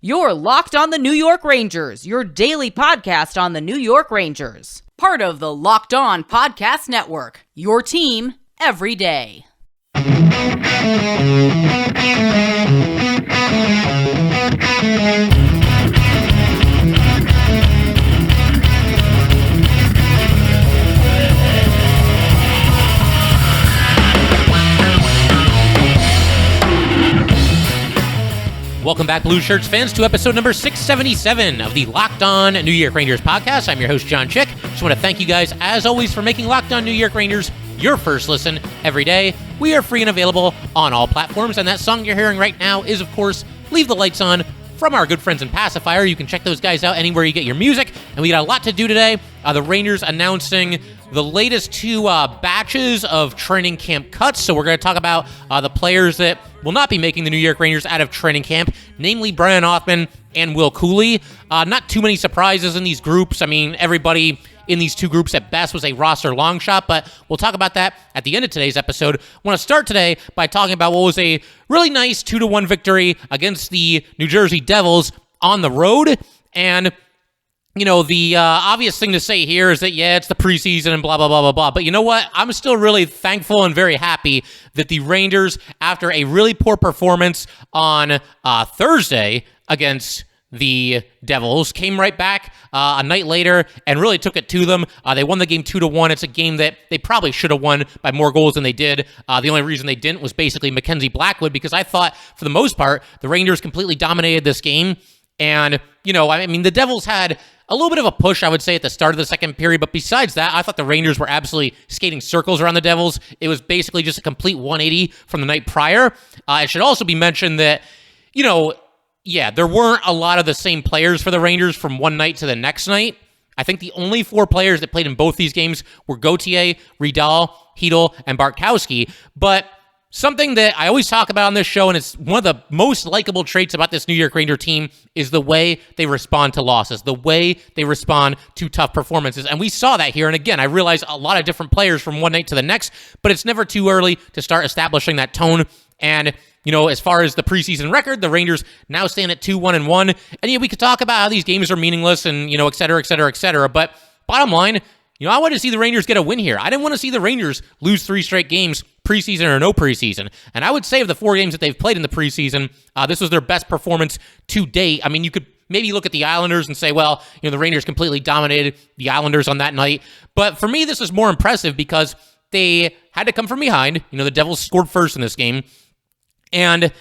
You're Locked on the New York Rangers, your daily podcast on the New York Rangers. Part of the Locked On Podcast Network, your team every day. Welcome back, Blue Shirts fans, to episode number 677 of the Locked On New York Rangers podcast. I'm your host, John Chick. Just want to thank you guys, as always, for making Locked On New York Rangers your first listen every day. We are free and available on all platforms, and that song you're hearing right now is, of course, Leave the Lights On from our good friends in Passafire. You can check those guys out anywhere you get your music, and we got a lot to do today. The Rangers announcing the latest two batches of training camp cuts, so we're going to talk about the players that will not be making the New York Rangers out of training camp, namely Brennan Othmann and Cuylle. Not too many surprises in these groups. I mean, everybody in these two groups at best was a roster long shot, but we'll talk about that at the end of today's episode. I want to start today by talking about what was a really nice 2-1 victory against the New Jersey Devils on the road. And you know, the obvious thing to say here is that, yeah, it's the preseason and blah, blah, blah, blah, blah. But you know what? I'm still really thankful and very happy that the Rangers, after a really poor performance on Thursday against the Devils, came right back a night later and really took it to them. They won the game 2-1. It's a game that they probably should have won by more goals than they did. The only reason they didn't was basically Mackenzie Blackwood, because I thought, for the most part, the Rangers completely dominated this game. And, you know, I mean, the Devils had a little bit of a push, I would say, at the start of the second period. But besides that, I thought the Rangers were absolutely skating circles around the Devils. It was basically just a complete 180 from the night prior. It should also be mentioned that, you know, yeah, there weren't a lot of the same players for the Rangers from one night to the next night. I think the only four players that played in both these games were Gauthier, Rydahl, Hyrdal, and Barclay. But something that I always talk about on this show, and it's one of the most likable traits about this New York Ranger team, is the way they respond to losses, the way they respond to tough performances. And we saw that here. And again, I realize a lot of different players from one night to the next, but it's never too early to start establishing that tone. And, you know, as far as the preseason record, the Rangers now stand at 2-1-1. And, yeah, we could talk about how these games are meaningless and, you know, et cetera, et cetera, et cetera. But bottom line, you know, I want to see the Rangers get a win here. I didn't want to see the Rangers lose 3 straight games, preseason or no preseason. And I would say of the 4 games that they've played in the preseason, this was their best performance to date. I mean, you could maybe look at the Islanders and say, well, you know, the Rangers completely dominated the Islanders on that night. But for me, this is more impressive because they had to come from behind. You know, the Devils scored first in this game. And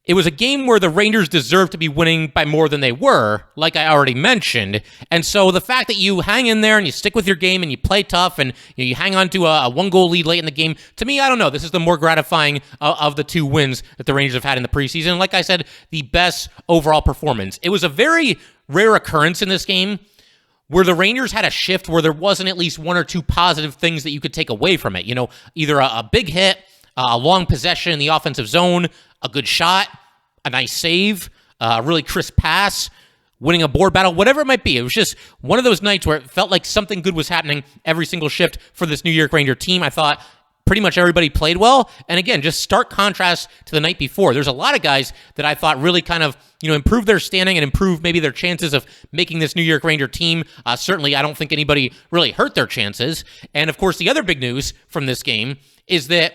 it was a game where the Rangers deserved to be winning by more than they were, like I already mentioned. And so the fact that you hang in there and you stick with your game and you play tough and you hang on to a 1-goal lead late in the game, to me, I don't know. This is the more gratifying of the 2 wins that the Rangers have had in the preseason. Like I said, the best overall performance. It was a very rare occurrence in this game where the Rangers had a shift where there wasn't at least 1 or 2 positive things that you could take away from it. You know, either a big hit, a long possession in the offensive zone, a good shot, a nice save, a really crisp pass, winning a board battle, whatever it might be. It was just one of those nights where it felt like something good was happening every single shift for this New York Ranger team. I thought pretty much everybody played well. And again, just stark contrast to the night before. There's a lot of guys that I thought really kind of, you know, improved their standing and improved maybe their chances of making this New York Ranger team. Certainly, I don't think anybody really hurt their chances. And of course, the other big news from this game is that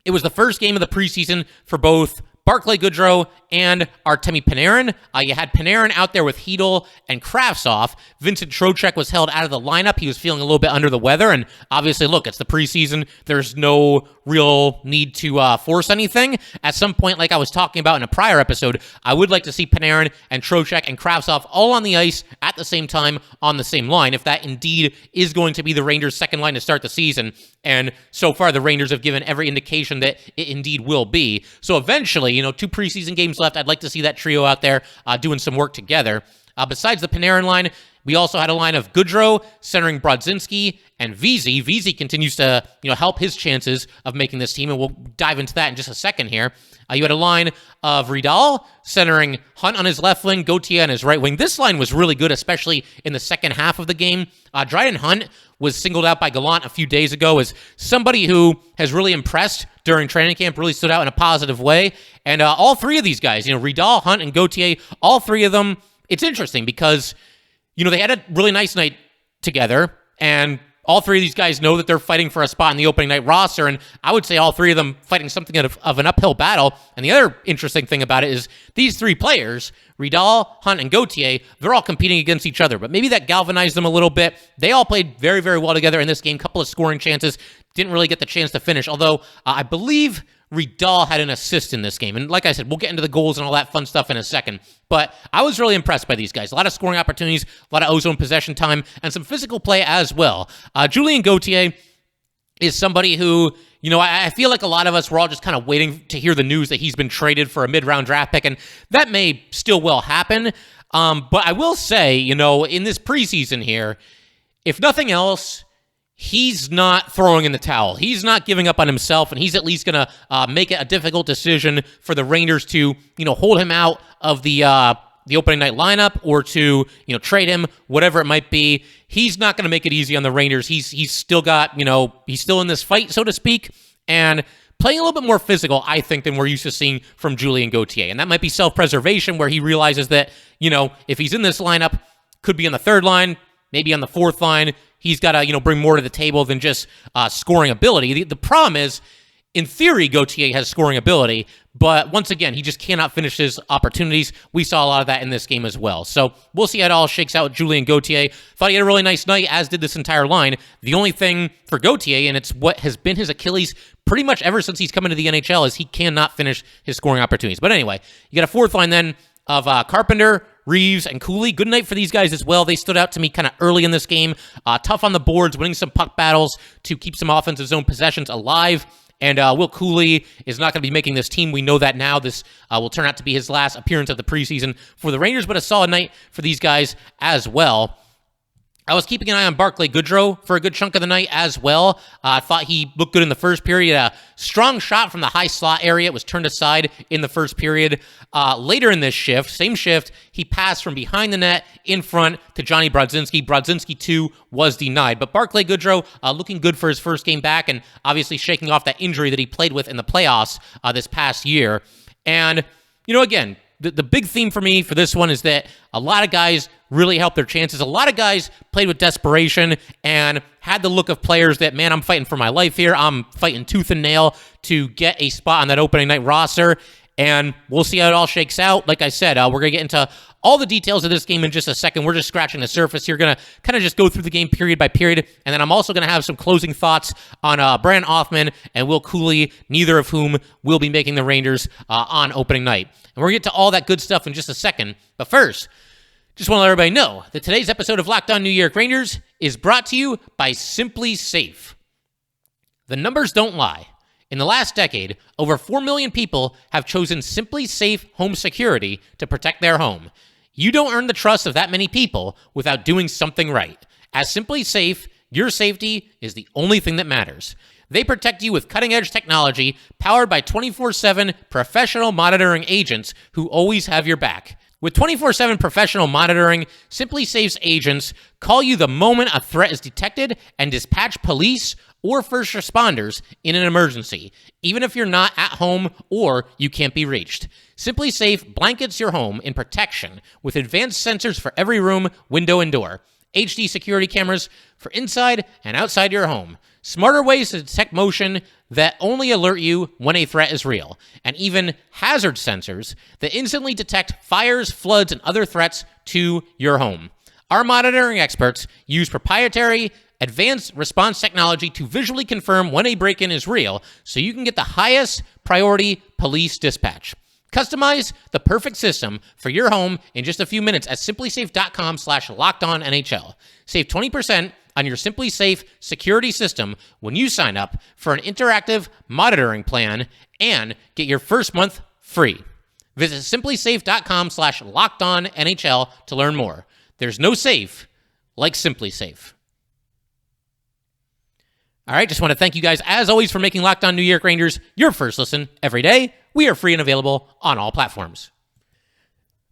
it was the first game of the preseason for both Barclay, Goodrow, and Artemi Panarin. You had Panarin out there with Hyrdal and Kravtsov. Vincent Trocheck was held out of the lineup. He was feeling a little bit under the weather, and obviously, look, it's the preseason. There's no real need to force anything. At some point, like I was talking about in a prior episode, I would like to see Panarin and Trocheck and Kravtsov all on the ice at the same time on the same line, if that indeed is going to be the Rangers' second line to start the season. And so far, the Rangers have given every indication that it indeed will be. So eventually, you know, 2 preseason games left. I'd like to see that trio out there doing some work together. Besides the Panarin line, we also had a line of Goodrow centering Brodzinski and Vesey. Vesey continues to, you know, help his chances of making this team, and we'll dive into that in just a second here. You had a line of Rydahl centering Hunt on his left wing, Gauthier on his right wing. This line was really good, especially in the second half of the game. Dryden Hunt was singled out by Gallant a few days ago as somebody who has really impressed during training camp, really stood out in a positive way. And all three of these guys, Rydahl, Hunt, and Gauthier, all three of them, it's interesting because, they had a really nice night together, and all three of these guys know that they're fighting for a spot in the opening night roster, and I would say all three of them fighting something of an uphill battle. And the other interesting thing about it is these three players, Rydahl, Hunt, and Gauthier, they're all competing against each other, but maybe that galvanized them a little bit. They all played very, very well together in this game. Couple of scoring chances, didn't really get the chance to finish, although I believe Rydahl had an assist in this game. And like I said, we'll get into the goals and all that fun stuff in a second. But I was really impressed by these guys. A lot of scoring opportunities, a lot of ozone possession time, and some physical play as well. Julien Gauthier is somebody who, I feel like a lot of us were all just kind of waiting to hear the news that he's been traded for a mid-round draft pick, and that may still well happen. But I will say, in this preseason here, if nothing else, he's not throwing in the towel. He's not giving up on himself, and he's at least going to make it a difficult decision for the Rangers to, hold him out of the opening night lineup or to, trade him, whatever it might be. He's not going to make it easy on the Rangers. He's still got, he's still in this fight, so to speak, and playing a little bit more physical, I think, than we're used to seeing from Julien Gauthier. And that might be self-preservation, where he realizes that, if he's in this lineup, could be on the third line, maybe on the fourth line, he's got to, bring more to the table than just scoring ability. The problem is, in theory, Gauthier has scoring ability, but once again, he just cannot finish his opportunities. We saw a lot of that in this game as well. So we'll see how it all shakes out with Julien Gauthier. Thought he had a really nice night, as did this entire line. The only thing for Gauthier, and it's what has been his Achilles pretty much ever since he's come into the NHL, is he cannot finish his scoring opportunities. But anyway, you got a fourth line then of Carpenter, Reeves, and Cuylle. Good night for these guys as well. They stood out to me kind of early in this game. Tough on the boards, winning some puck battles to keep some offensive zone possessions alive. And Will Cuylle is not going to be making this team. We know that now. This will turn out to be his last appearance of the preseason for the Rangers, but a solid night for these guys as well. I was keeping an eye on Barclay Goodrow for a good chunk of the night as well. I thought he looked good in the first period. A strong shot from the high slot area. It was turned aside in the first period. Later in this shift, same shift, he passed from behind the net in front to Johnny Brodzinski. Brodzinski, too, was denied. But Barclay Goodrow looking good for his first game back and obviously shaking off that injury that he played with in the playoffs this past year. And, again, the big theme for me for this one is that a lot of guys really helped their chances. A lot of guys played with desperation and had the look of players that, man, I'm fighting for my life here. I'm fighting tooth and nail to get a spot on that opening night roster. And we'll see how it all shakes out. Like I said, we're going to get into all the details of this game in just a second. We're just scratching the surface here. Going to kind of just go through the game period by period. And then I'm also going to have some closing thoughts on Brennan Othmann and Will Cuylle, neither of whom will be making the Rangers on opening night. And we're going to get to all that good stuff in just a second. But first, just want to let everybody know that today's episode of Locked On New York Rangers is brought to you by Simply Safe. The numbers don't lie. In the last decade, over 4 million people have chosen Simply Safe Home Security to protect their home. You don't earn the trust of that many people without doing something right. As Simply Safe, your safety is the only thing that matters. They protect you with cutting-edge technology powered by 24/7 professional monitoring agents who always have your back. With 24/7 professional monitoring, Simply Safe's agents call you the moment a threat is detected and dispatch police or first responders in an emergency, even if you're not at home or you can't be reached. Simply Safe blankets your home in protection with advanced sensors for every room, window, and door. HD security cameras for inside and outside your home. Smarter ways to detect motion that only alert you when a threat is real. And even hazard sensors that instantly detect fires, floods, and other threats to your home. Our monitoring experts use proprietary advanced response technology to visually confirm when a break-in is real so you can get the highest priority police dispatch. Customize the perfect system for your home in just a few minutes at simplysafe.com/lockedonnhl. Save 20% on your Simply Safe security system when you sign up for an interactive monitoring plan and get your first month free. Visit simplysafe.com/lockedonnhl to learn more. There's no safe like Simply Safe. All right, just want to thank you guys, as always, for making Locked On New York Rangers your first listen every day. We are free and available on all platforms.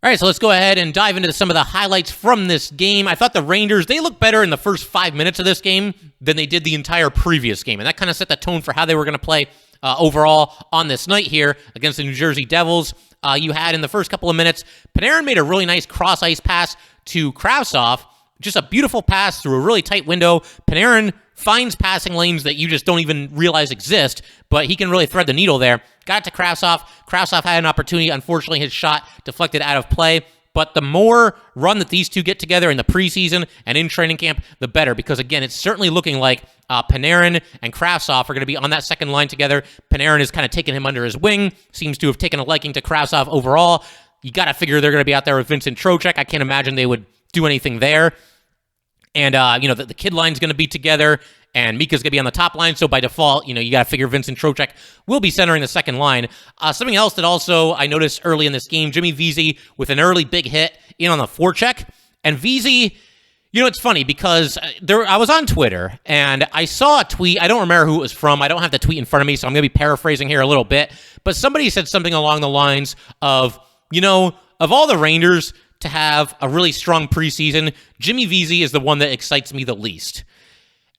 All right, so let's go ahead and dive into some of the highlights from this game. I thought the Rangers, they looked better in the first 5 minutes of this game than they did the entire previous game, and that kind of set the tone for how they were going to play overall on this night here against the New Jersey Devils. You had, in the first couple of minutes, Panarin made a really nice cross-ice pass to Kravtsov. Just a beautiful pass through a really tight window. Panarin finds passing lanes that you just don't even realize exist, but he can really thread the needle there. Got it to Kravtsov. Kravtsov had an opportunity. Unfortunately, his shot deflected out of play. But the more run that these two get together in the preseason and in training camp, the better. Because, again, it's certainly looking like Panarin and Kravtsov are going to be on that second line together. Panarin has kind of taken him under his wing, seems to have taken a liking to Kravtsov overall. You got to figure they're going to be out there with Vincent Trocheck. I can't imagine they would do anything there. And, the kid line's going to be together, and Mika's going to be on the top line. So by default, you got to figure Vincent Trocheck will be centering the second line. Something else that also I noticed early in this game, Jimmy Vesey with an early big hit in on the forecheck. And Vesey, it's funny because I was on Twitter, and I saw a tweet. I don't remember who it was from. I don't have the tweet in front of me, so I'm going to be paraphrasing here a little bit. But somebody said something along the lines of, of all the Rangers to have a really strong preseason, Jimmy Vesey is the one that excites me the least.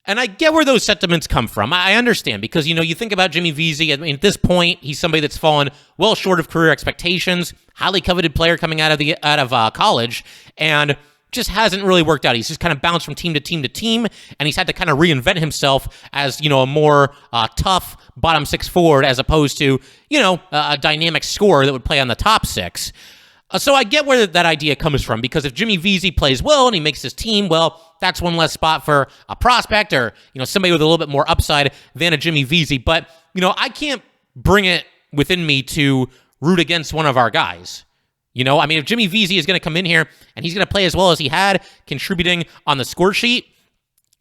And I get where those sentiments come from. I understand because, you think about Jimmy Vesey, at this point, he's somebody that's fallen well short of career expectations, highly coveted player coming out of college, and just hasn't really worked out. He's just kind of bounced from team to team to team, and he's had to kind of reinvent himself as, a more tough bottom six forward as opposed to, a dynamic scorer that would play on the top six. So I get where that idea comes from, because if Jimmy Vesey plays well and he makes his team, well, that's one less spot for a prospect or, somebody with a little bit more upside than a Jimmy Vesey. But, I can't bring it within me to root against one of our guys. If Jimmy Vesey is going to come in here and he's going to play as well as he had, contributing on the score sheet,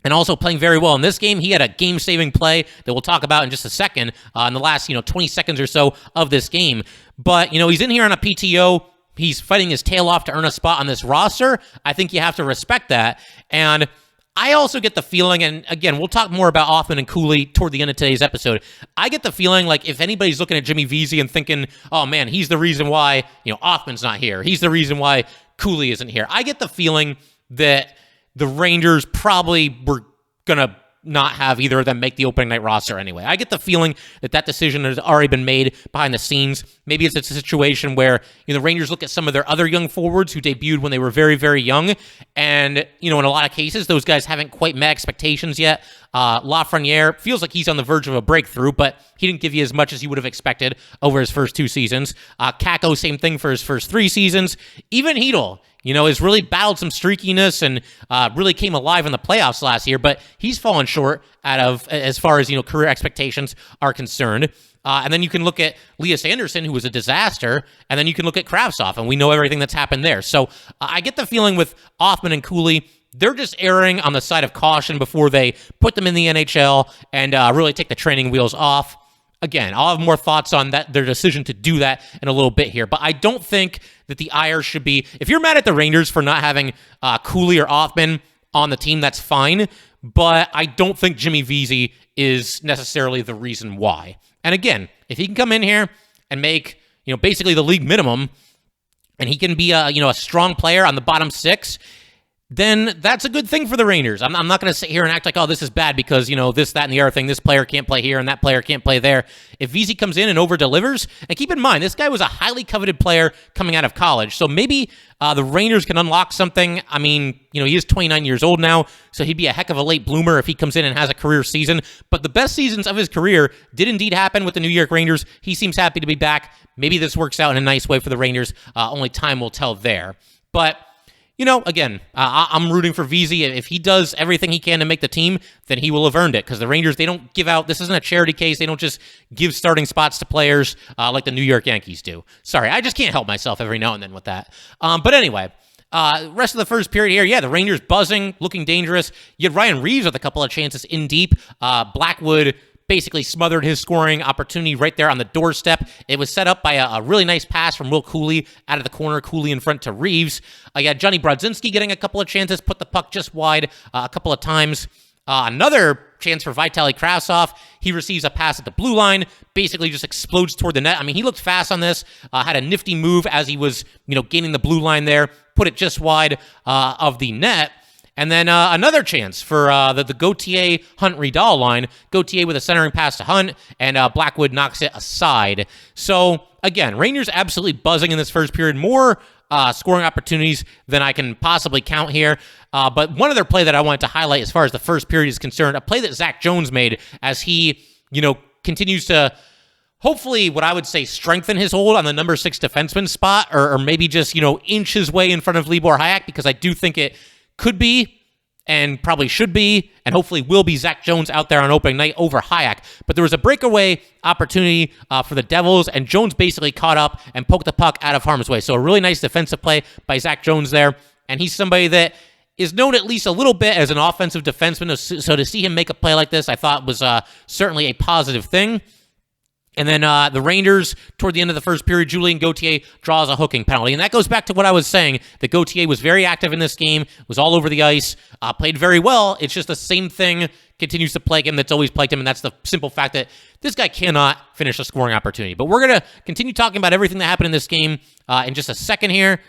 and also playing very well in this game. He had a game-saving play that we'll talk about in just a second in the last, 20 seconds or so of this game. But, he's in here on a PTO. He's fighting his tail off to earn a spot on this roster. I think you have to respect that. And I also get the feeling, and again, we'll talk more about Othmann and Cuylle toward the end of today's episode. I get the feeling like if anybody's looking at Jimmy Vesey and thinking, oh man, he's the reason why, Othmann's not here. He's the reason why Cuylle isn't here. I get the feeling that the Rangers probably were going to not have either of them make the opening night roster anyway. I get the feeling that decision has already been made behind the scenes. Maybe it's a situation where the Rangers look at some of their other young forwards who debuted when they were very, very young, and in a lot of cases, those guys haven't quite met expectations yet. Lafreniere feels like he's on the verge of a breakthrough, but he didn't give you as much as you would have expected over his first two seasons. Kakko, same thing for his first three seasons. Even Chytil, has really battled some streakiness and really came alive in the playoffs last year, but he's fallen short out of, as far as, career expectations are concerned. And then you can look at Lias Andersson, who was a disaster, and then you can look at Kravtsov, and we know everything that's happened there. So I get the feeling with Othmann and Cuylle, they're just erring on the side of caution before they put them in the NHL and really take the training wheels off. Again, I'll have more thoughts on that, their decision to do that in a little bit here, but I don't think that the ire should be, if you're mad at the Rangers for not having Cuylle or Othmann on the team, that's fine, but I don't think Jimmy Vesey is necessarily the reason why. And again, if he can come in here and make, basically the league minimum, and he can be a strong player on the bottom six, then that's a good thing for the Rangers. I'm not going to sit here and act like, oh, this is bad because, this, that, and the other thing. This player can't play here and that player can't play there. If Vesey comes in and over-delivers, and keep in mind, this guy was a highly coveted player coming out of college, so maybe the Rangers can unlock something. He is 29 years old now, so he'd be a heck of a late bloomer if he comes in and has a career season. But the best seasons of his career did indeed happen with the New York Rangers. He seems happy to be back. Maybe this works out in a nice way for the Rangers. Only time will tell there. But again, I'm rooting for Vesey. If he does everything he can to make the team, then he will have earned it. Because the Rangers, they don't give out, this isn't a charity case. They don't just give starting spots to players like the New York Yankees do. Sorry, I just can't help myself every now and then with that. But anyway, rest of the first period here, yeah, the Rangers buzzing, looking dangerous. You had Ryan Reeves with a couple of chances in deep. Blackwood basically smothered his scoring opportunity right there on the doorstep. It was set up by a really nice pass from Will Cuylle out of the corner, Cuylle in front to Reeves. You had Johnny Brodzinski getting a couple of chances, put the puck just wide a couple of times. Another chance for Vitaly Kravtsov. He receives a pass at the blue line, basically just explodes toward the net. I mean, he looked fast on this, had a nifty move as he was, gaining the blue line there, put it just wide of the net. And then another chance for the Gauthier, Hunt, Rydahl line. Gauthier with a centering pass to Hunt, and Blackwood knocks it aside. So, again, Rangers absolutely buzzing in this first period. More scoring opportunities than I can possibly count here. But one other play that I wanted to highlight as far as the first period is concerned, a play that Zach Jones made as he, continues to hopefully what I would say strengthen his hold on the number 6 defenseman spot, or maybe just, inch his way in front of Libor Hajek, because I do think it could be and probably should be, and hopefully will be, Zach Jones out there on opening night over Hajek. But there was a breakaway opportunity for the Devils, and Jones basically caught up and poked the puck out of harm's way. So a really nice defensive play by Zach Jones there, and he's somebody that is known at least a little bit as an offensive defenseman, so to see him make a play like this, I thought was certainly a positive thing. And then the Rangers, toward the end of the first period, Julien Gauthier draws a hooking penalty. And that goes back to what I was saying, that Gauthier was very active in this game, was all over the ice, played very well. It's just the same thing continues to plague him that's always plagued him, and that's the simple fact that this guy cannot finish a scoring opportunity. But we're going to continue talking about everything that happened in this game in just a second here.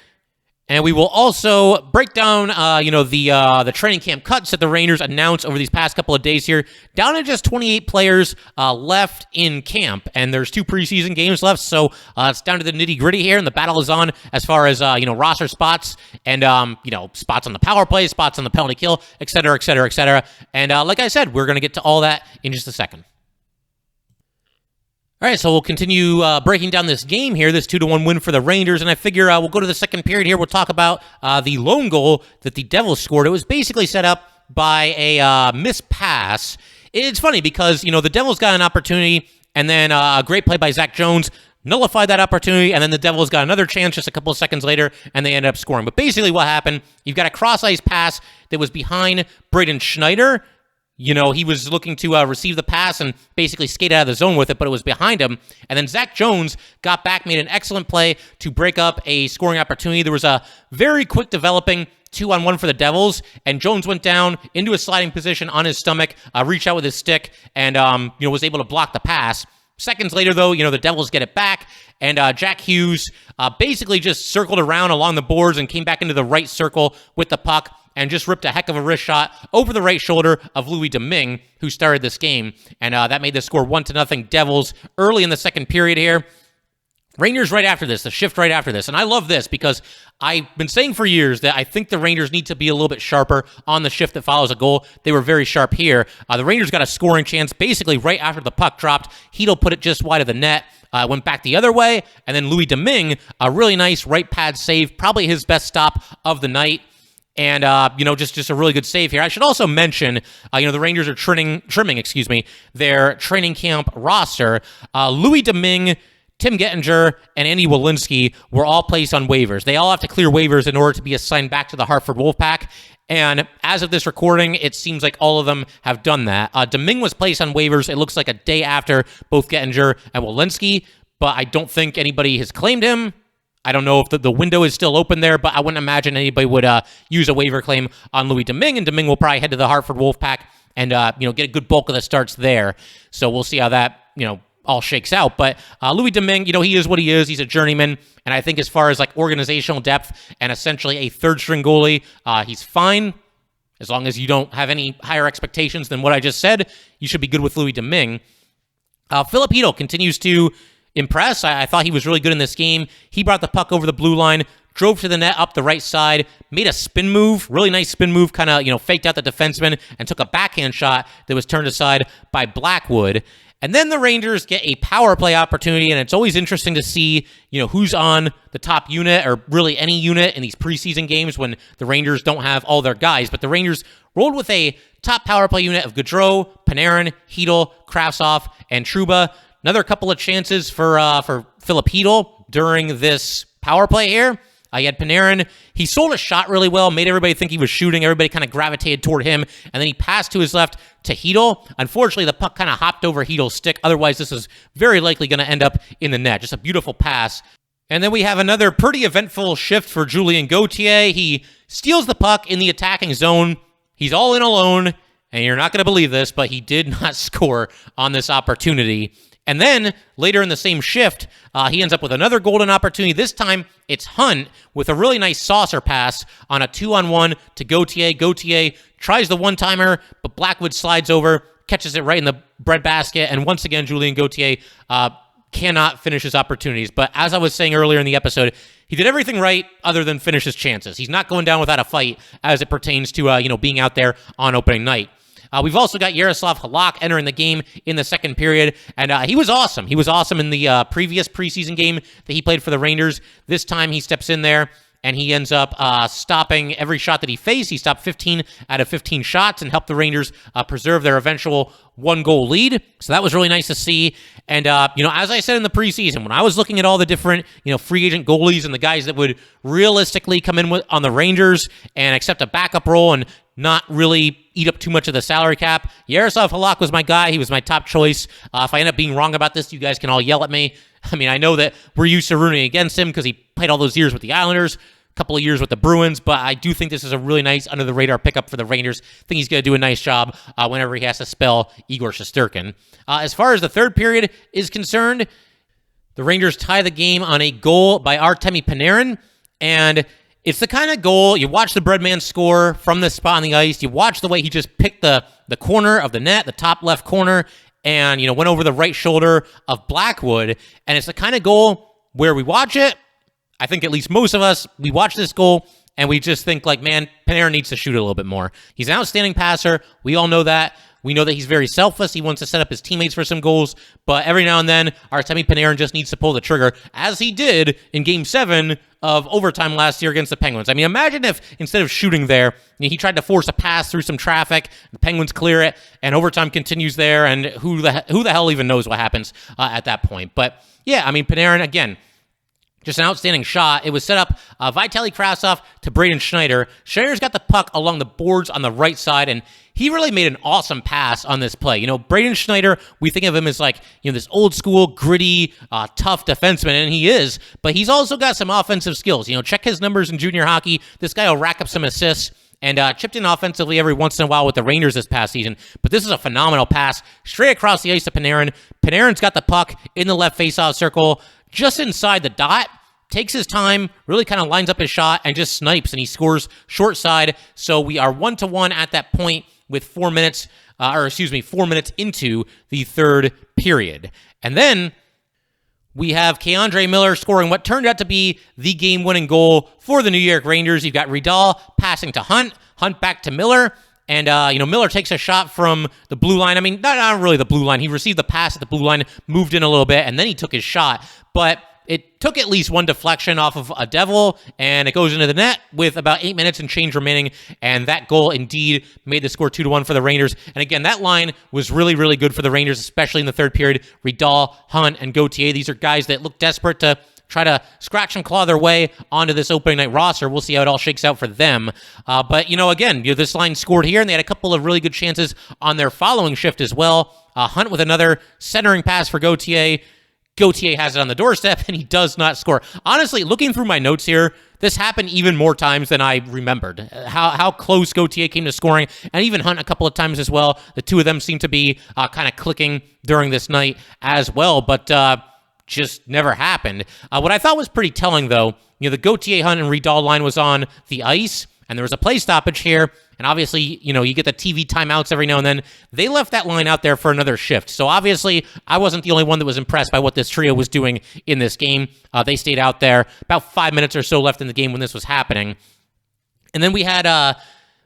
And we will also break down, the training camp cuts that the Rangers announced over these past couple of days here. Down to just 28 players left in camp, and there's 2 preseason games left, so it's down to the nitty-gritty here, and the battle is on as far as, roster spots and, spots on the power play, spots on the penalty kill, et cetera, et cetera, et cetera. And like I said, we're going to get to all that in just a second. All right, so we'll continue breaking down this game here, this 2-1 win for the Rangers, and I figure we'll go to the second period here. We'll talk about the lone goal that the Devils scored. It was basically set up by a missed pass. It's funny because, the Devils got an opportunity, and then a great play by Zach Jones nullified that opportunity, and then the Devils got another chance just a couple of seconds later, and they ended up scoring. But basically what happened, you've got a cross-ice pass that was behind Braden Schneider. He was looking to receive the pass and basically skate out of the zone with it, but it was behind him. And then Zach Jones got back, made an excellent play to break up a scoring opportunity. There was a very quick developing 2-on-1 for the Devils, and Jones went down into a sliding position on his stomach, reached out with his stick, and was able to block the pass. Seconds later, though, the Devils get it back, and Jack Hughes basically just circled around along the boards and came back into the right circle with the puck, and just ripped a heck of a wrist shot over the right shoulder of Louis Domingue, who started this game. And that made the score 1-0 Devils early in the second period here. Rangers right after this, the shift right after this. And I love this because I've been saying for years that I think the Rangers need to be a little bit sharper on the shift that follows a goal. They were very sharp here. The Rangers got a scoring chance basically right after the puck dropped. Chytil put it just wide of the net. Went back the other way. And then Louis Domingue, a really nice right pad save, probably his best stop of the night. And, just a really good save here. I should also mention, the Rangers are trimming, their training camp roster. Louis Domingue, Tim Gettinger, and Andy Walensky were all placed on waivers. They all have to clear waivers in order to be assigned back to the Hartford Wolfpack. And as of this recording, it seems like all of them have done that. Domingue was placed on waivers, it looks like a day after both Gettinger and Walensky, but I don't think anybody has claimed him. I don't know if the window is still open there, but I wouldn't imagine anybody would use a waiver claim on Louis Domingue, and Domingue will probably head to the Hartford Wolfpack and get a good bulk of the starts there. So we'll see how that all shakes out. But Louis Domingue, he is what he is. He's a journeyman, and I think as far as like organizational depth and essentially a third-string goalie, he's fine. As long as you don't have any higher expectations than what I just said, you should be good with Louis Domingue. Filip Chytil continues to impress. I thought he was really good in this game. He brought the puck over the blue line, drove to the net up the right side, made a spin move, really nice spin move, kind of, faked out the defenseman and took a backhand shot that was turned aside by Blackwood. And then the Rangers get a power play opportunity, and it's always interesting to see, who's on the top unit or really any unit in these preseason games when the Rangers don't have all their guys. But the Rangers rolled with a top power play unit of Goodrow, Panarin, Chytil, Kravtsov, and Trouba. Another couple of chances for Filip Chytil during this power play here. You had Panarin. He sold a shot really well, made everybody think he was shooting. Everybody kind of gravitated toward him, and then he passed to his left to Chytil. Unfortunately, the puck kind of hopped over Chytil's stick. Otherwise, this is very likely going to end up in the net. Just a beautiful pass. And then we have another pretty eventful shift for Julien Gauthier. He steals the puck in the attacking zone. He's all in alone, and you're not going to believe this, but he did not score on this opportunity. And then later in the same shift, he ends up with another golden opportunity. This time, it's Hunt with a really nice saucer pass on a 2-on-1 to Gauthier. Gauthier tries the one-timer, but Blackwood slides over, catches it right in the breadbasket, and once again, Julien Gauthier cannot finish his opportunities. But as I was saying earlier in the episode, he did everything right other than finish his chances. He's not going down without a fight as it pertains to being out there on opening night. We've also got Jaroslav Halak entering the game in the second period, and he was awesome. He was awesome in the previous preseason game that he played for the Rangers. This time he steps in there, and he ends up stopping every shot that he faced. He stopped 15 out of 15 shots and helped the Rangers preserve their eventual one-goal lead. So that was really nice to see. And, as I said in the preseason, when I was looking at all the different, free agent goalies and the guys that would realistically come in on the Rangers and accept a backup role and not really eat up too much of the salary cap, Jaroslav Halak was my guy. He was my top choice. If I end up being wrong about this, you guys can all yell at me. I mean, I know that we're used to rooting against him because he played all those years with the Islanders, a couple of years with the Bruins, but I do think this is a really nice under-the-radar pickup for the Rangers. I think he's going to do a nice job whenever he has to spell Igor Shesterkin. As far as the third period is concerned, the Rangers tie the game on a goal by Artemi Panarin, and it's the kind of goal, you watch the Breadman score from this spot on the ice, you watch the way he just picked the corner of the net, the top left corner, and, went over the right shoulder of Blackwood, and it's the kind of goal where we watch it, I think at least most of us, we watch this goal, and we just think man, Panarin needs to shoot it a little bit more. He's an outstanding passer, we all know that. We know that he's very selfless. He wants to set up his teammates for some goals, but every now and then, Artemi Panarin just needs to pull the trigger, as he did in Game 7 of overtime last year against the Penguins. I mean, imagine if instead of shooting there, he tried to force a pass through some traffic, the Penguins clear it, and overtime continues there, and who the hell even knows what happens at that point. But yeah, I mean, Panarin, again, just an outstanding shot. It was set up Vitaly Kravtsov to Braden Schneider. Schneider's got the puck along the boards on the right side, and he really made an awesome pass on this play. Braden Schneider, we think of him as this old school, gritty, tough defenseman, and he is, but he's also got some offensive skills. Check his numbers in junior hockey. This guy will rack up some assists and chipped in offensively every once in a while with the Rangers this past season. But this is a phenomenal pass straight across the ice to Panarin. Panarin's got the puck in the left faceoff circle, just inside the dot, takes his time, really kind of lines up his shot, and just snipes, and he scores short side. So we are 1-1 at that point with 4 minutes into the third period. And then we have K'Andre Miller scoring what turned out to be the game-winning goal for the New York Rangers. You've got Rydahl passing to Hunt, Hunt back to Miller, and, Miller takes a shot from the blue line. I mean, not really the blue line. He received the pass at the blue line, moved in a little bit, and then he took his shot. But it took at least one deflection off of a Devil, and it goes into the net with about 8 minutes and change remaining, and that goal indeed made the score 2-1 for the Rangers. And again, that line was really, really good for the Rangers, especially in the third period. Rydahl, Hunt, and Gauthier, these are guys that look desperate to try to scratch and claw their way onto this opening night roster. We'll see how it all shakes out for them. But this line scored here, and they had a couple of really good chances on their following shift as well. Hunt with another centering pass for Gauthier. Gauthier has it on the doorstep, and he does not score. Honestly, looking through my notes here, this happened even more times than I remembered. How close Gauthier came to scoring, and even Hunt a couple of times as well. The two of them seem to be kind of clicking during this night as well, but just never happened. What I thought was pretty telling, though, the Gauthier, Hunt, and Rydahl line was on the ice, and there was a play stoppage here, and obviously, you get the TV timeouts every now and then. They left that line out there for another shift. So obviously, I wasn't the only one that was impressed by what this trio was doing in this game. They stayed out there. About 5 minutes or so left in the game when this was happening. And then we had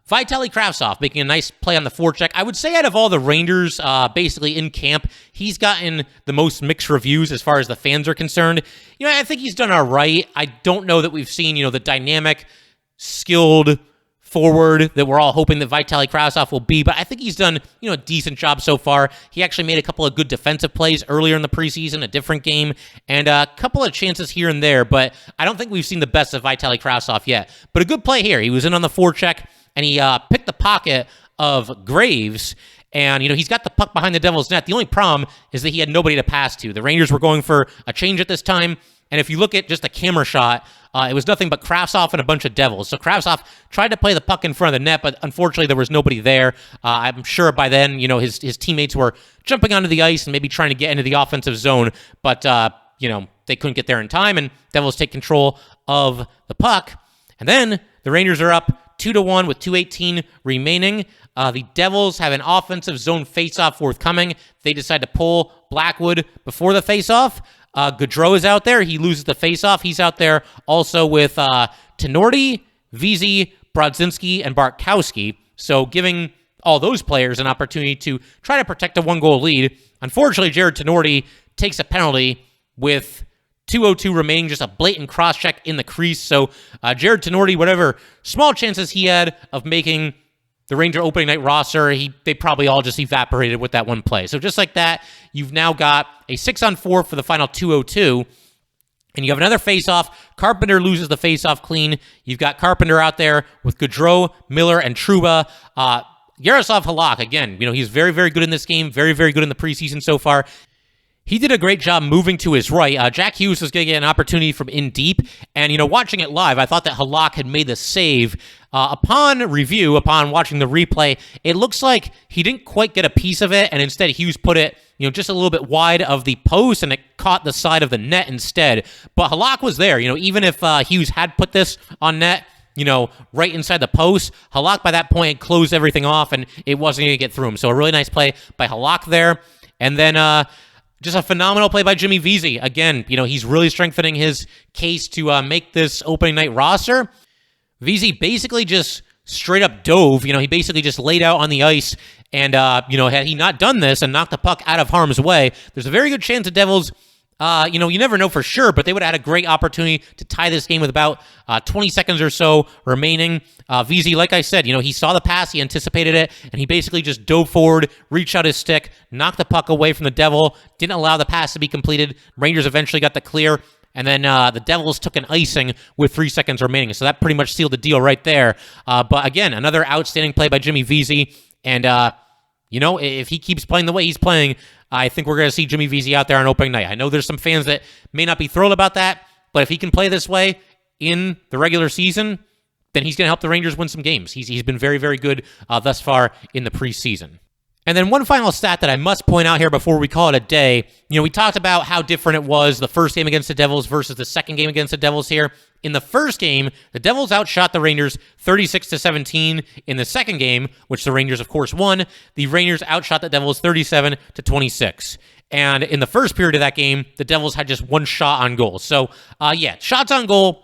Vitaly Kravtsov making a nice play on the forecheck. I would say out of all the Rangers basically in camp, he's gotten the most mixed reviews as far as the fans are concerned. I think he's done all right. I don't know that we've seen, the dynamic, skilled forward that we're all hoping that Vitaly Kravtsov will be, but I think he's done, a decent job so far. He actually made a couple of good defensive plays earlier in the preseason, a different game, and a couple of chances here and there, but I don't think we've seen the best of Vitaly Kravtsov yet. But a good play here. He was in on the forecheck, and he picked the pocket of Graves, and, he's got the puck behind the Devil's net. The only problem is that he had nobody to pass to. The Rangers were going for a change at this time, and if you look at just a camera shot it was nothing but Kravtsov and a bunch of Devils. So Kravtsov tried to play the puck in front of the net, but unfortunately there was nobody there. I'm sure by then, his teammates were jumping onto the ice and maybe trying to get into the offensive zone, but, they couldn't get there in time, and Devils take control of the puck. And then the Rangers are up 2-1 with 2:18 remaining. The Devils have an offensive zone faceoff forthcoming. They decide to pull Blackwood before the faceoff. Goodrow is out there. He loses the faceoff. He's out there also with Tenorti, Vesey, Brodzinski, and Bartkowski. So giving all those players an opportunity to try to protect a one-goal lead. Unfortunately, Jared Tenorti takes a penalty with 2:02 remaining, just a blatant cross-check in the crease. So Jared Tenorti, whatever small chances he had of making the Ranger opening night roster, they probably all just evaporated with that one play. So just like that, you've now got a 6-on-4 for the final 2:02, and you have another face-off. Carpenter loses the face-off clean. You've got Carpenter out there with Goodrow, Miller, and Trouba. Jaroslav Halak, again, he's very, very good in this game, very, very good in the preseason so far. He did a great job moving to his right. Jack Hughes was going to get an opportunity from in deep, and, watching it live, I thought that Halak had made the save. Upon watching the replay, it looks like he didn't quite get a piece of it, and instead Hughes put it, just a little bit wide of the post, and it caught the side of the net instead. But Halak was there, even if Hughes had put this on net, right inside the post, Halak by that point had closed everything off, and it wasn't going to get through him. So a really nice play by Halak there. And then just a phenomenal play by Jimmy Vesey. Again, he's really strengthening his case to make this opening night roster. Vesey basically just straight up dove. He basically just laid out on the ice, and, had he not done this and knocked the puck out of harm's way, there's a very good chance the Devils, you never know for sure, but they would have had a great opportunity to tie this game with about 20 seconds or so remaining. Vesey, like I said, he saw the pass, he anticipated it, and he basically just dove forward, reached out his stick, knocked the puck away from the Devil, didn't allow the pass to be completed. Rangers eventually got the clear, and then the Devils took an icing with 3 seconds remaining, so that pretty much sealed the deal right there. But again, another outstanding play by Jimmy Vesey, and if he keeps playing the way he's playing, I think we're going to see Jimmy Vesey out there on opening night. I know there's some fans that may not be thrilled about that, but if he can play this way in the regular season, then he's going to help the Rangers win some games. He's been very, very good thus far in the preseason. And then one final stat that I must point out here before we call it a day. We talked about how different it was the first game against the Devils versus the second game against the Devils here. In the first game, the Devils outshot the Rangers 36-17. In the second game, which the Rangers, of course, won, the Rangers outshot the Devils 37-26. And in the first period of that game, the Devils had just one shot on goal. So, shots on goal,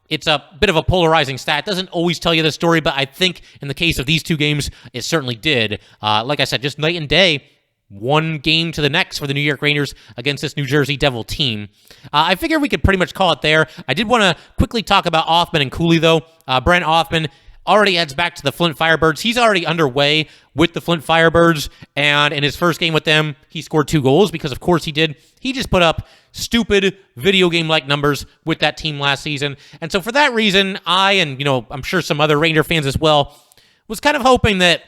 it's a bit of a polarizing stat. It doesn't always tell you the story, but I think in the case of these two games, it certainly did. Like I said, just night and day, one game to the next for the New York Rangers against this New Jersey Devil team. I figured we could pretty much call it there. I did want to quickly talk about Othmann and Cuylle, though. Brennan Othmann already heads back to the Flint Firebirds. He's already underway with the Flint Firebirds, and in his first game with them, he scored 2 goals because, of course, he did. He just put up stupid video game-like numbers with that team last season. And so for that reason, I'm sure some other Ranger fans as well, was kind of hoping that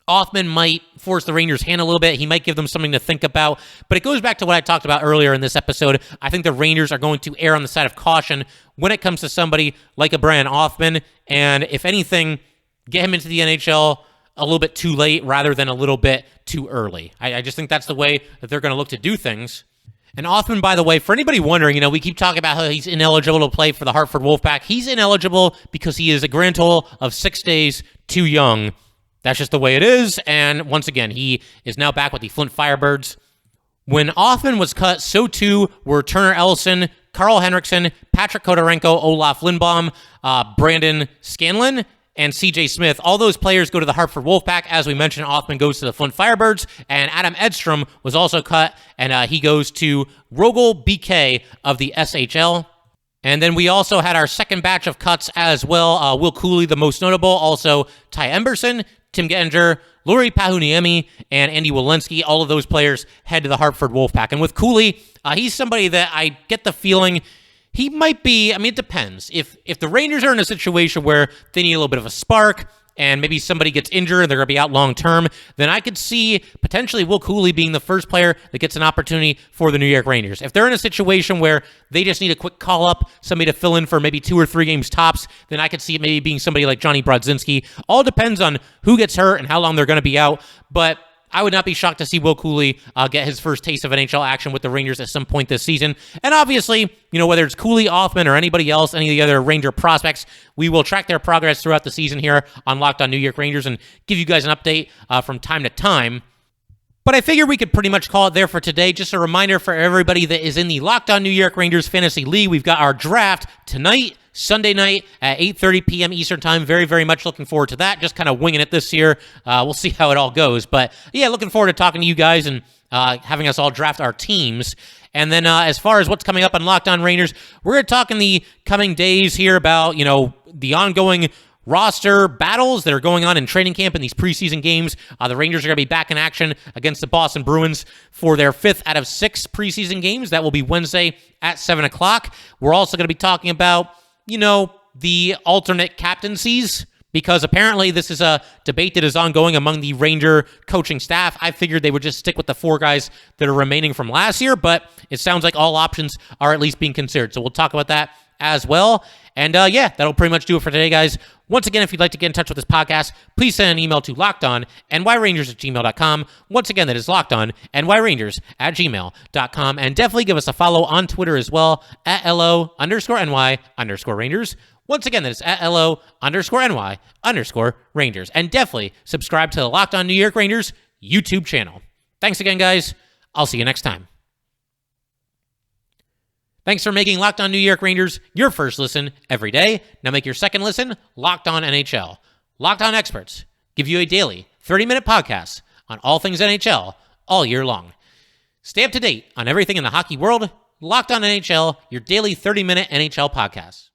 Othmann might force the Rangers' hand a little bit. He might give them something to think about. But it goes back to what I talked about earlier in this episode. I think the Rangers are going to err on the side of caution when it comes to somebody like a Brennan Othmann. And if anything, get him into the NHL a little bit too late rather than a little bit too early. I just think that's the way that they're going to look to do things. And Othmann, by the way, for anybody wondering, we keep talking about how he's ineligible to play for the Hartford Wolfpack. He's ineligible because he is a grand total of 6 days too young. That's just the way it is, and once again, he is now back with the Flint Firebirds. When Othmann was cut, so too were Turner Ellison, Carl Henriksen, Patrick Kodorenko, Olaf Lindblom, Brandon Scanlon, and C.J. Smith. All those players go to the Hartford Wolfpack. As we mentioned, Othmann goes to the Flint Firebirds, and Adam Edstrom was also cut, and he goes to Rogel BK of the SHL. And then we also had our second batch of cuts as well. Will Cuylle, the most notable. Also, Ty Emberson, Tim Gettinger, Lauri Pahuniemi, and Andy Walensky. All of those players head to the Hartford Wolfpack. And with Cuylle, he's somebody that I get the feeling he might be, it depends. If the Rangers are in a situation where they need a little bit of a spark and maybe somebody gets injured and they're going to be out long term, then I could see potentially Will Cuylle being the first player that gets an opportunity for the New York Rangers. If they're in a situation where they just need a quick call-up, somebody to fill in for maybe 2 or 3 games tops, then I could see it maybe being somebody like Johnny Brodzinski. All depends on who gets hurt and how long they're going to be out, but I would not be shocked to see Will Cuylle get his first taste of NHL action with the Rangers at some point this season. And obviously, whether it's Cuylle, Othmann, or anybody else, any of the other Ranger prospects, we will track their progress throughout the season here on Locked On New York Rangers and give you guys an update from time to time. But I figure we could pretty much call it there for today. Just a reminder for everybody that is in the Locked On New York Rangers Fantasy League, we've got our draft tonight, Sunday night at 8:30 p.m. Eastern Time. Very, very much looking forward to that. Just kind of winging it this year. We'll see how it all goes. But yeah, looking forward to talking to you guys and having us all draft our teams. And then as far as what's coming up on Locked On Rangers, we're going to talk in the coming days here about, the ongoing roster battles that are going on in training camp in these preseason games. The Rangers are going to be back in action against the Boston Bruins for their 5th out of 6 preseason games. That will be Wednesday at 7 o'clock. We're also going to be talking about the alternate captaincies, because apparently this is a debate that is ongoing among the Ranger coaching staff. I figured they would just stick with the 4 guys that are remaining from last year, but it sounds like all options are at least being considered. So we'll talk about that as well. And that'll pretty much do it for today, guys. Once again, if you'd like to get in touch with this podcast, please send an email to lockedonnyrangers@gmail.com. Once again, that is lockedonnyrangers@gmail.com. And definitely give us a follow on Twitter as well, at @LO_NY_Rangers. Once again, that is at @LO_NY_Rangers. And definitely subscribe to the Locked On New York Rangers YouTube channel. Thanks again, guys. I'll see you next time. Thanks for making Locked On New York Rangers your first listen every day. Now make your second listen Locked On NHL. Locked On experts give you a daily 30-minute podcast on all things NHL all year long. Stay up to date on everything in the hockey world. Locked On NHL, your daily 30-minute NHL podcast.